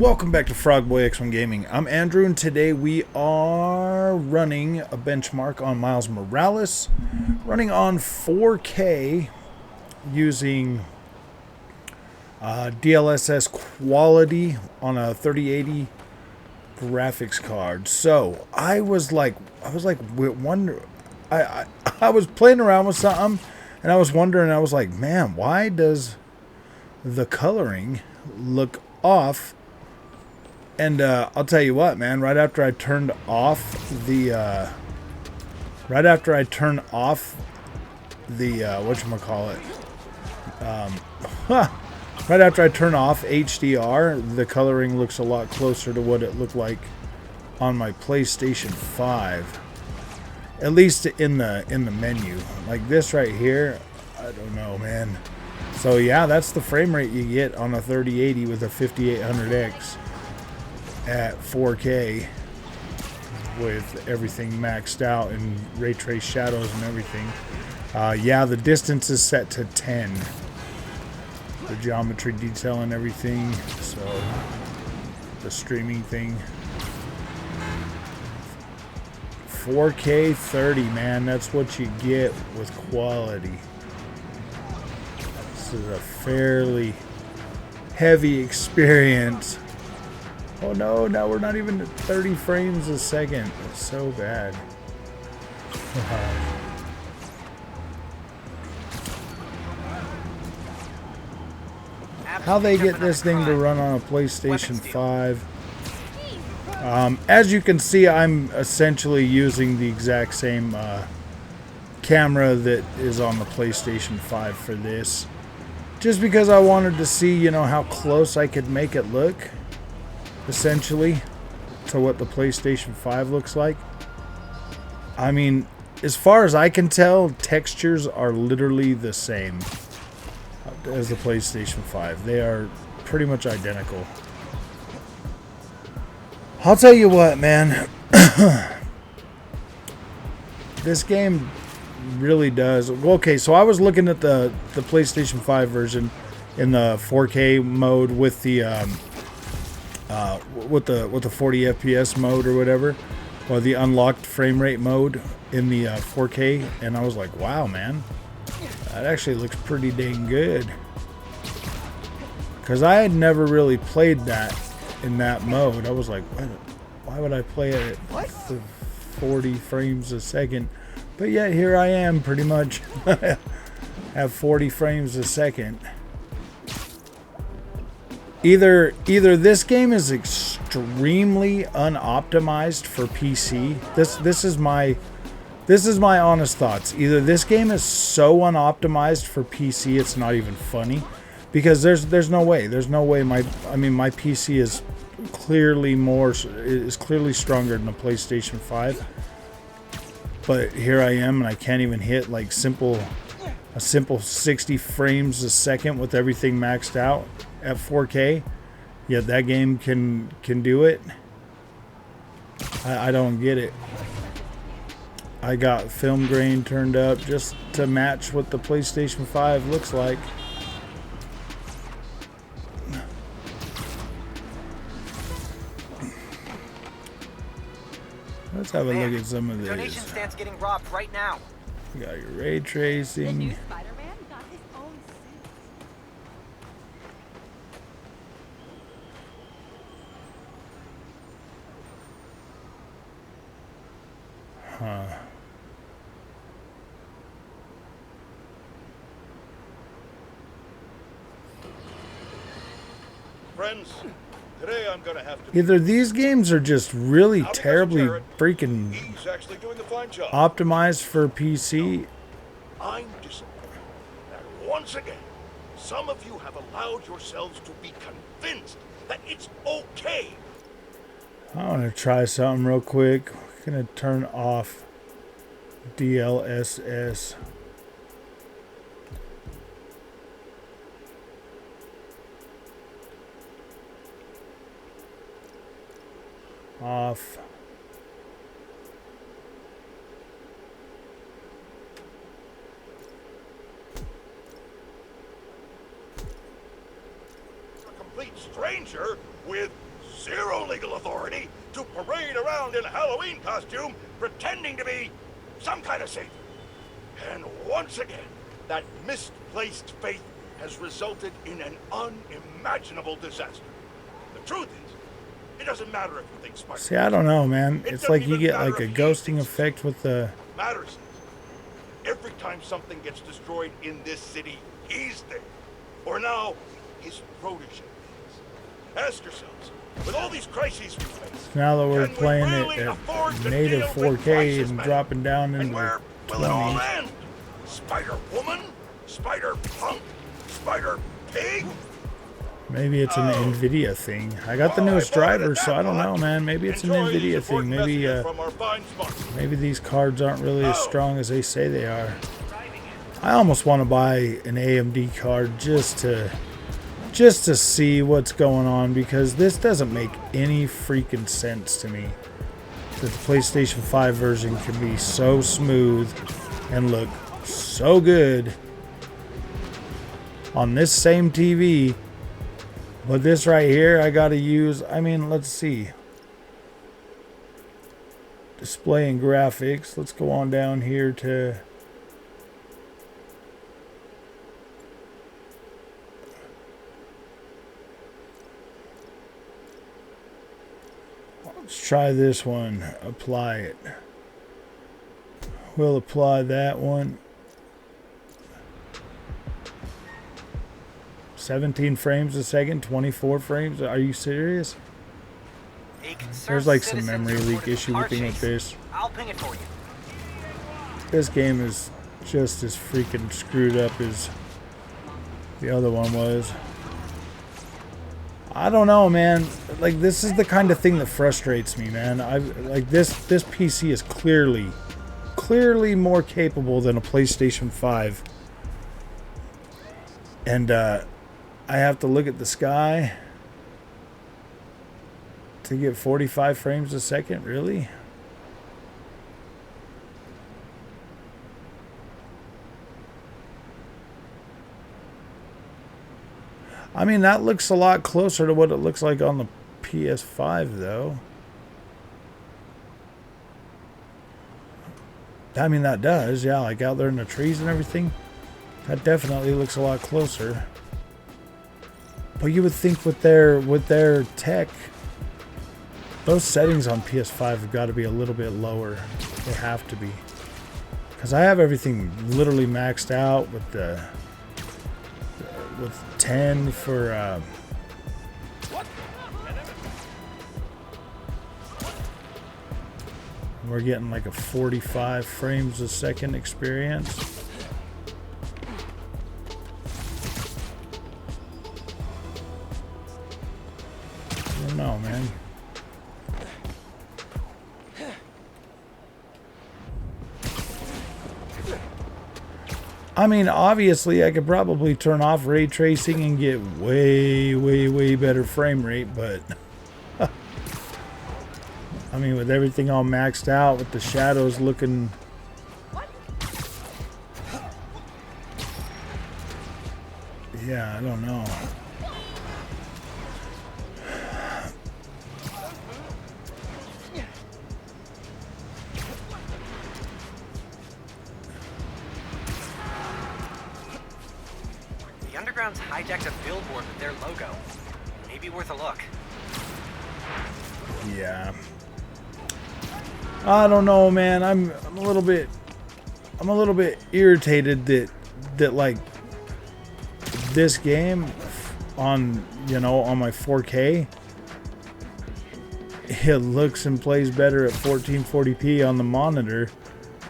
Welcome back to Frogboy X1 Gaming. I'm Andrew, and today we are running a benchmark on Miles Morales, running on 4K using DLSS quality on a 3080 graphics card. So I was playing around with something, and I was wondering. I was like, man, why does the coloring look off? And I'll tell you what, man. Right after I turned off the whatchamacallit, right after I turn off HDR, the coloring looks a lot closer to what it looked like on my PlayStation 5. At least in the menu, like this right here. I don't know, man. So yeah, that's the frame rate you get on a 3080 with a 5800X. At 4K with everything maxed out and ray trace shadows and everything. Yeah, the distance is set to 10. The geometry detail and everything. So the streaming thing. 4K 30, man. That's what you get with quality. This is a fairly heavy experience. Oh no, now we're not even at 30 frames a second. It's so bad. How they get this thing to run on a PlayStation 5. As you can see, I'm essentially using the exact same camera that is on the PlayStation 5 for this. Just because I wanted to see, you know, how close I could make it look. Essentially to what the PlayStation 5 looks like. I mean, as far as I can tell, textures are literally the same as the PlayStation 5. They are pretty much identical. I'll tell you what, man. This game really does. Okay, so I was looking at the PlayStation 5 version in the 4K mode with the 40 FPS mode or whatever, or the unlocked frame rate mode in the 4K, and I was like, wow, man, that actually looks pretty dang good. Because I had never really played that in that mode. I was like, why would I play it at 40 frames a second? But yet here I am, pretty much have 40 frames a second. Either this game is extremely unoptimized for PC. This is my honest thoughts. Either this game is so unoptimized for PC it's not even funny, because there's no way my PC is clearly stronger than the PlayStation 5. But here I am, and I can't even hit like a simple 60 frames a second with everything maxed out at 4K. Yet that game can do it. I don't get it. I got film grain turned up just to match what the PlayStation 5 looks like. Let's have a look at some of this. Donation stand's getting robbed right now. You got your ray tracing. Friends, today I'm gonna have to. Either these games are just really terribly freaking He's actually doing a fine job. optimized for PC. I'm disappointed that once again, some of you have allowed yourselves to be convinced that it's okay. I want to try something real quick. We're gonna turn off DLSS. Off. A complete stranger with zero legal authority to parade around in a Halloween costume pretending to be some kind of savior. And once again, that misplaced faith has resulted in an unimaginable disaster. The truth is, it doesn't matter if you think Spider-Man. See, I don't know, man. It It's doesn't like you even get matter like a if he ghosting thinks effect with the... What matters is, every time something gets destroyed in this city, he's there. Or now, his protege is. Ask yourselves, with all these crises we face, Now that we're can we playing really it afford at to native deal with 4K crisis and management? dropping down And into where the will it all 20s. end? Spider-Woman? Spider-Punk? Spider-Pig? Maybe it's an Oh. Nvidia thing. I got the Well, newest I bought it driver, at so that I don't know, much. man. Maybe it's an Enjoy these Nvidia important thing. Maybe messages from our fine sponsor. maybe these cards aren't really as Oh. strong as they say they are. I almost want to buy an AMD card just to see what's going on, because this doesn't make any freaking sense to me that the PlayStation 5 version can be so smooth and look so good on this same TV, but this right here I gotta use. I mean, let's see, display and graphics. Let's go on down here to let's try this one. Apply it. We'll apply that one. 17 frames a second, 24 frames. Are you serious? A concerned There's like some citizen memory leak reported a issue car with chase. this. I'll ping it for you. This game is just as freaking screwed up as the other one was. I don't know, man. Like, this is the kind of thing that frustrates me, man. I like this PC is clearly more capable than a PlayStation 5. And I have to look at the sky to get 45 frames a second, really? I mean, that looks a lot closer to what it looks like on the PS5, though. I mean, that does, yeah, like out there in the trees and everything. That definitely looks a lot closer. But you would think with their tech, those settings on PS5 have got to be a little bit lower. They have to be. Because I have everything literally maxed out with the... with 10 for we're getting like a 45 frames a second experience. I don't know, man. I mean, obviously, I could probably turn off ray tracing and get way better frame rate, but I mean, with everything all maxed out, with the shadows looking... Yeah, I don't know. The Underground's hijacked a billboard with their logo. Maybe worth a look. Yeah. I don't know, man. I'm a little bit irritated that like this game on, you know, on my 4K, it looks and plays better at 1440p on the monitor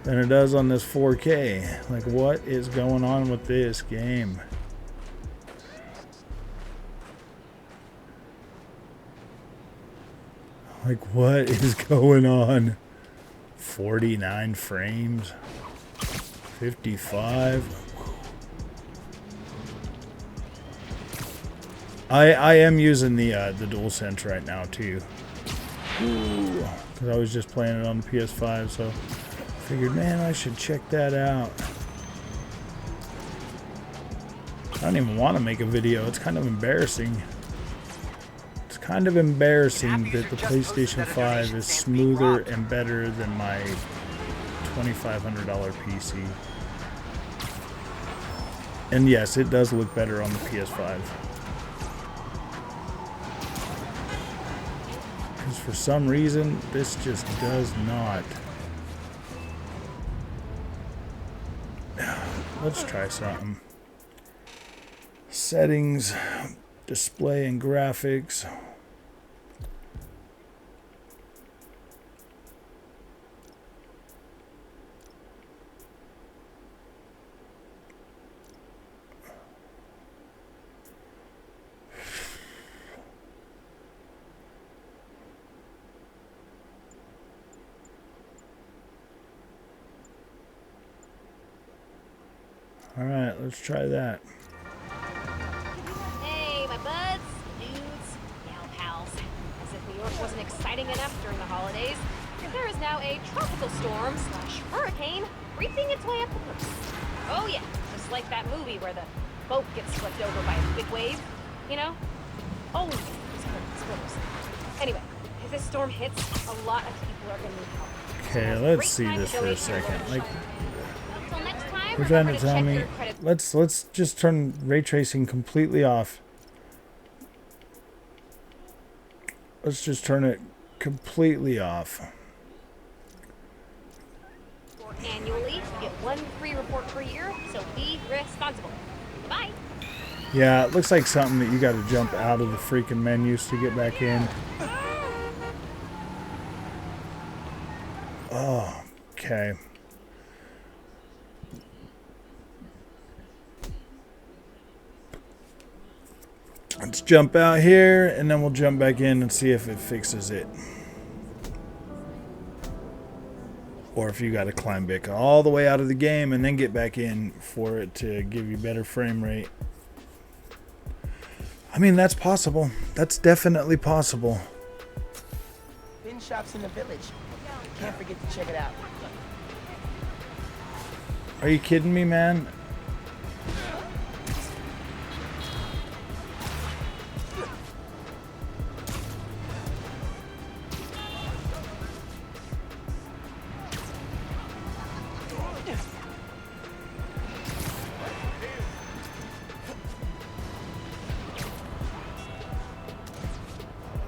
than it does on this 4K. Like, what is going on with this game? Like, what is going on? 49 frames, 55. I am using the DualSense right now too, because I was just playing it on the PS5, so I figured, man, I should check that out. I don't even want to make a video. It's kind of embarrassing. It's kind of embarrassing that the PlayStation 5 is smoother and better than my $2,500 PC. And yes, it does look better on the PS5. Because for some reason, this just does not. Let's try something. Settings, display and graphics. All right, let's try that. Hey, my buds, dudes, gal pals. As if New York wasn't exciting enough during the holidays, there is now a tropical storm / hurricane reaping its way up the coast. Oh yeah, just like that movie where the boat gets swept over by a big wave, you know? Oh, spoilers. Anyway, if this storm hits, a lot of people are gonna need help. Okay, let's see this for a second. Like, Until next time, you're trying to remember tell check me, your credit. let's just turn ray tracing completely off. Let's just turn it completely off. Annually, you get 1 free report per year, so be responsible. Bye. Yeah, it looks like something that you got to jump out of the freaking menus to get back in. Oh, okay. Let's jump out here, and then we'll jump back in and see if it fixes it. Or if you got to climb back all the way out of the game and then get back in for it to give you better frame rate. I mean, that's possible. That's definitely possible. Bin shops in the village. Can't forget to check it out. Are you kidding me, man?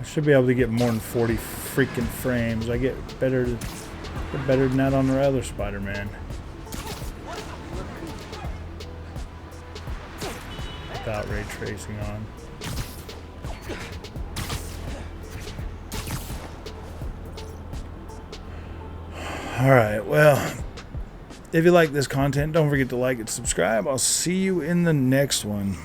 Should be able to get more than 40 freaking frames. I get better than that on the other Spider-Man. Without ray tracing on. Alright, well, if you like this content, don't forget to like and subscribe. I'll see you in the next one.